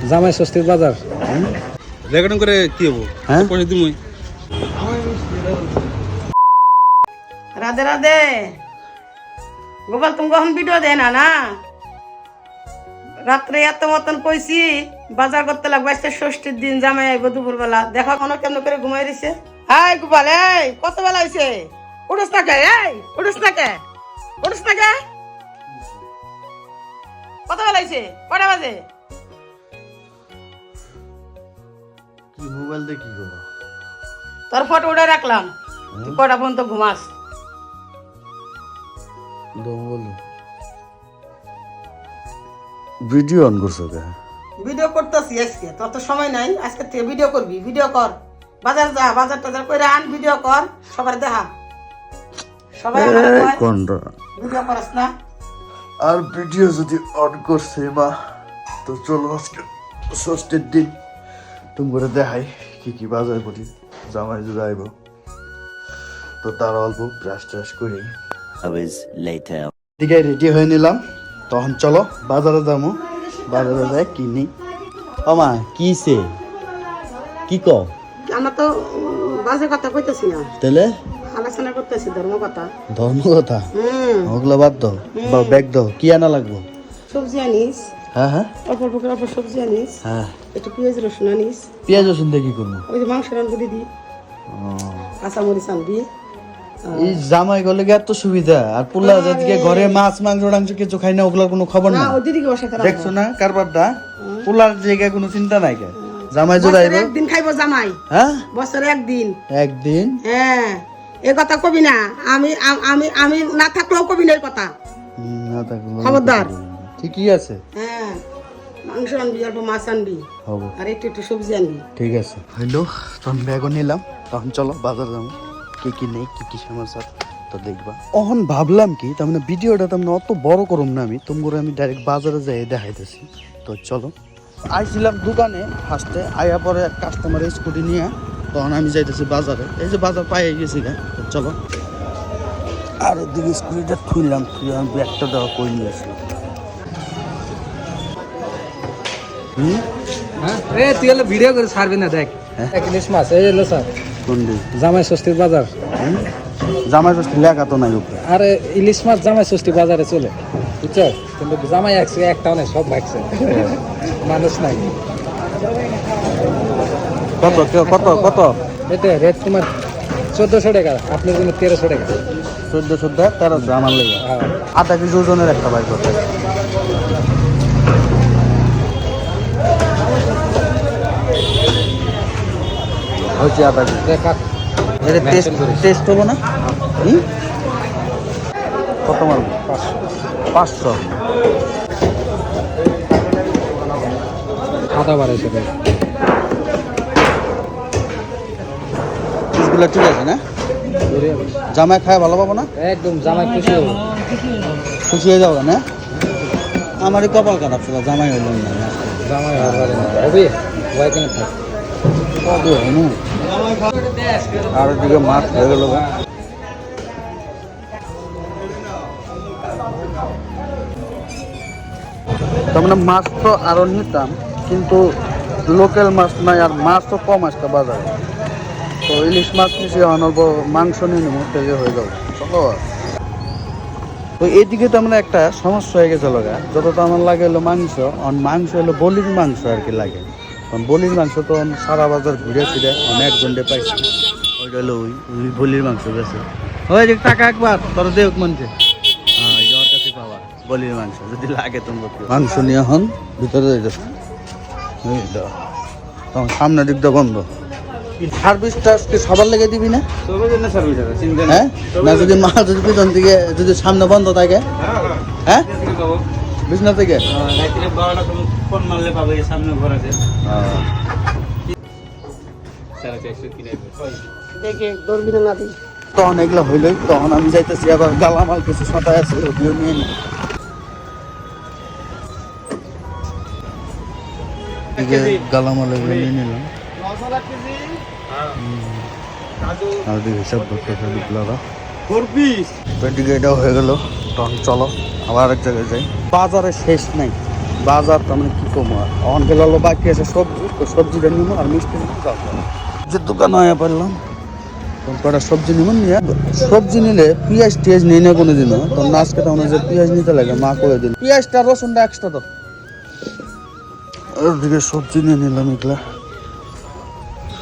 জামাই ষষ্ঠীর বাজার রেকর্ডিং করে কি হবো? হ্যাঁ পয়সা দিমই। রাধে রাধে। গোপাল তুমি কখন ভিডিও দেয় না না? রাত্রে এত মতন কইছি বাজার করতে লাগবে, আজকে ষষ্ঠীর দিন, জামাই আইব দুপুর বেলা। দেখা কোনো কেমন করে ঘুমাই দিছে। হাই গোপাল, এই কত বেলা হয়েছে? উঠোস না কে? এই উঠোস না কে? উঠোস না কে? কত বেলা হয়েছে? কটা বাজে? কি মোবাইল দেখি গো? তোর ফটো উঠে রাখলাম, তুই কটা পর্যন্ত ঘুমাস? ভিডিও অন করছো কে? ভিডিও করতেছি আজকে, তোর তো সময় নাই। আজকে থেকে ভিডিও করবি, ভিডিও কর। বাজার যা, বাজার টাজার করে আন, ভিডিও কর, সবার দেখা। সবাই ভিডিও করস না? আর ভিডিও যদি অন করছে মা, তো চলো আজকে ষষ্ঠীর দিন তুমি করে দেখাই কি কি বাজার করি। জামাই যদি আইব তো তার অল্প ব্রাশ ট্রাশ করি। দিকে রেডি হয়ে নিলাম, তখন চলো বাজারে যাবো। বাজারে যাই কিনি। আমা কিছে কি ক? আমরা তো বাজে কথা কইতেছি না, তাহলে আলোচনা করতেছি ধর্ম কথা। ধর্ম কথা ওগুলো বাদ দাও, ব্যাগ দাও। কি আনা লাগবো? সবজি আনিস। হ্যাঁ হ্যাঁ অল্প অল্প সবজি আনিস। হ্যাঁ, একটু পেঁয়াজ রসুন আনিস। পেঁয়াজ রসুন দিয়ে কি করবো? ওই যে মাংস রান্না দিদি, কাঁচামরিচ আনবি। এই জামাই গলে এত সুবিধা, আর পোলা যেদিকে ঘরে মাছ মাংস টাংস কিছু খাই না, ওগুলার কোনো খবর না। ওই দিদিকে বসে দেখছো না কারবারটা? পোলার জায়গায় কোনো চিন্তা নাই কে। জামাই যদি আইব একদিন খাইবো জামাই, হ্যাঁ বছরে একদিন। একদিন হ্যাঁ, এ কথা কবি না। আমি আমি আমি না থাকলেও কবি না এই কথা, না থাকলে খবরদার। ঠিকই আছে। হ্যাঁ, মাংস আনবি, অল্প মাছ আনবি, হবো, আর একটু একটু সবজি আনবি। ঠিক আছে। হইলো, তখন ব্যাগও নিলাম, তখন চলো বাজার যাবো। কি কি নেই, কি কি সমস্যা তো দেখবা। অহন ভাবলাম কি, তার মানে ভিডিওটা তার অত বড় করুম না, আমি তোমরা আমি ডাইরেক্ট বাজারে যাই দেখাইতেছি। তো চলো, আইছিলাম দোকানে ফার্স্টে, আয়া পরে কাস্টমারের স্কুটি নিয়ে, তখন আমি যাইতেছি বাজারে। এই যে বাজার পাই গেছি গা। তো চলো, আর এদিকে স্কুটিটা থুইলাম, আমি ব্যাগটা দেওয়া করে নিয়েছি। তুই হলো ভিডিও করে ছাড়বি না? দেখ ইলিশ মাছ এই এলো স্যার, কোন দিন? জামাই ষষ্ঠীর বাজার। জামাই ষষ্ঠী লেখা তো নাই উপরে। আরে ইলিশ মাছ জামাই ষষ্ঠী বাজারে চলে, বুঝছো? কিন্তু জামাই একশো একটাও নেই, সব ভাগছে, মানুষ নাই। কত কত কত? এটা রেট তোমার 1400 টাকা, আপনার জন্য 1300 টাকা। 1400 1300 আমার লেগে। হ্যাঁ, আধা কেজি ওজনের একটা বাইক করতে হচ্ছে আধা কেজি। দেখা এটা টেস্ট হবো না? কত মাল? 500। আদা বাড়াইছে টাকা। পিসগুলো ঠিক আছে না? জামাই খায় ভালো পাবো না? একদম জামাই খুশি হবে। খুশি হয়ে যাবো না? আমারই কপাল খারাপ ছিল, জামাই হইল না। জামাই হবে ভয় কেন থাক। আর ওদিকে মাছ হয়ে গেল। তার মানে মাছ তো আরো নিতাম, কিন্তু লোকাল মাছ নাই, আর মাছ তো কম আসতো বাজারে। তো ইলিশ মাছ নিচে অনল্প মাংস নিয়ে নেবো, তেলে হয়ে যাবে। চলো, তো এইদিকে তো আমরা একটা সমস্যা হয়ে গেছে লগা। যত তো আমার লাগে হলো মাংস, মাংস হলো বলির মাংস আর কি লাগে। কারণ বলির মাংস তো সারা বাজার ঘুরে ফিরে অনেক জন্ডে পাইছি, ওইটা হলো ওই বলির মাংস গেছে। ওই যে টাকা একবার তোর দেখ মনছে, হ্যাঁ ওর কাছে পাওয়া বলির মাংস যদি লাগে তোমার। মাংস নিয়ে এখন ভিতরে যাইতেছে, তখন সামনের দিকটা বন্ধ। সার্ভিসটা আজকে সবার লেগে দিবি না? হ্যাঁ, না যদি মাল যদি পিছন থেকে যদি সামনে বন্ধ থাকে, হ্যাঁ বিছনা থেকে তখন এগুলো হইল। তখন আমি যাইতেছি আবার গালামাল কিছু সটাই আছে, ওগুলো নিয়ে নি। গালামাল এগুলো নিয়ে নিলাম। আর দিকে হিসাব করতেছে বিপ্লবরা। এটাও হয়ে গেল। তখন চলো আবার এক জায়গায় যাই। বাজারে শেষ নাই, বাজার তো আমি কি কমো আর অন গেলে বাকি আছে সবজি, তো সবজিটা নিবো আর মিষ্টি যে দোকান হয়ে পারলাম কটা সবজি নিব নিয়ে সবজি নিলে পেঁয়াজ টিয়াজ নিই না কোনো দিনও তো আজকে তো যে পেঁয়াজ নিতে লাগে মা করে দিল পেঁয়াজটা রসুনটা এক্সট্রা তো ওদিকে সবজি নিয়ে নিলাম এগুলা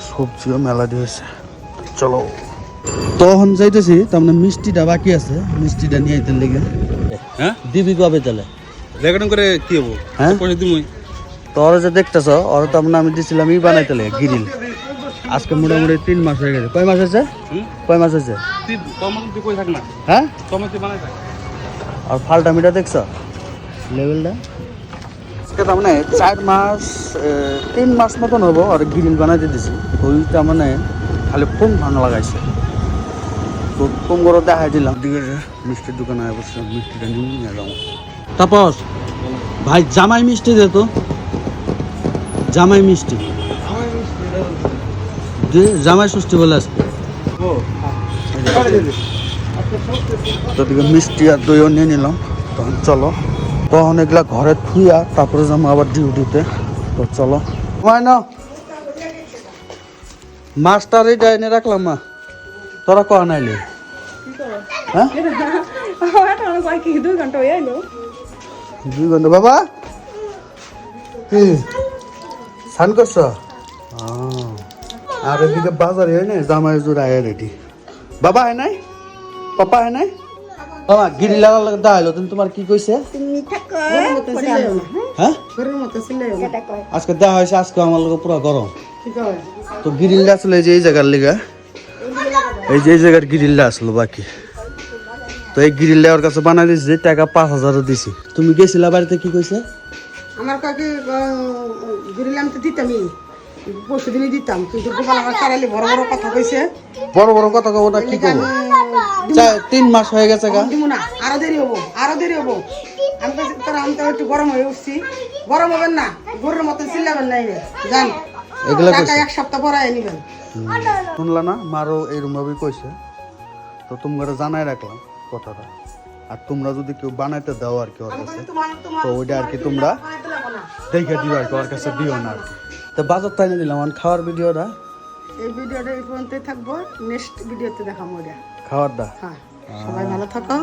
সবজিও মেলা দিয়েছে চলো তখন যাইতেছি তার মানে মিষ্টিটা বাকি আছে মিষ্টিটা নিয়ে আইতে লেগে হ্যাঁ দিবি কবে তাহলে রেকর্ডিং করে কি হবো হ্যাঁ? পয়সা দিবই তোরা যে দেখতেছ ওরা তো আমি দিছিলাম বানাইতে লেগে গিরিল আজকে মোটামুটি 3 মাস হয়ে গেছে কয় মাস হয়েছে কয় মাস হয়েছে তুই কমাতে তুই কই থাক না হ্যাঁ কমাতে বানাই থাক আর ফালটা মিটা দেখছ লেভেলটা আজকে তার মানে 4 মাস 3 মাস মতন হবো আর গ্রিল বানাইতে দিছি ওইটা মানে খালি ফোন ভাঙা লাগাইছে তো ফোন করে দেখাই দিলাম দিকে মিষ্টির দোকানে বসছিলাম মিষ্টিটা নিয়ে যাবো তাপস ভাই জামাই মিষ্টি দে তো জামাই মিষ্টি দে জামাই ষষ্ঠী বলে আজকে তো দিকে মিষ্টি আর দইও নিয়ে নিলাম তখন চলো তখন এগুলা ঘরে থুইয়া তারপরে যাবো আবার ডিউটিতে তো চলো না মাছটা রেডি এনে রাখলাম মা তোরা কয়া নাইলে হ্যাঁ 2 ঘন্টা বাবা কি স্নান করছ আর এদিকে বাজারে হয় না জামাই জোড়া আয় রেডি বাবা হয় নাই পাপা হয় নাই বাবা গিরি লাগার লাগে দাঁড়াইলো তুমি তোমার কি কইছে হ্যাঁ আজকে দেওয়া হয়েছে আজকে আমার লোক পুরো গরম তো গিরিলটা আসলে এই যে এই জায়গার লেগা এই যে এই জায়গার গিরিলটা আসলো বাকি তো এই গিরিলটা ওর কাছে বানাই দিয়েছি টাকা 5,000 দিছি তুমি গেছিলা বাড়িতে কি কইছে আমার কাকে গিরিলাম তো দিতামই পরশু দিনই দিতাম কিন্তু গোপাল আমার সারালি বড় বড় কথা কইছে বড় বড় কথা কব না কি করবো 3 মাস হয়ে গেছে গা দিব না আরো দেরি হবো আমি তো একটু গরম হয়ে উঠছি গরম হবেন না গরুর মতন চিল্লাবেন নাই রে জান এগুলা টাকা 1 সপ্তাহ পরে নিবেন শুনলা না মারও এইরকম ভাবে কইছে তো তোমরা জানাই রাখলাম কথাটা আর তোমরা যদি কেউ বানাইতে দাও আর কি ওর কাছে তো ওইটা আর কি তোমরা দেখে দিও আর কি ওর কাছে দিও না আর কি তো বাজার তাই দিলাম আর খাওয়ার ভিডিওটা এই ভিডিওটা এই পর্যন্তই থাকবো নেক্সট ভিডিওতে দেখাবো ওটা খাওয়ার দা হ্যাঁ সবাই ভালো থাকো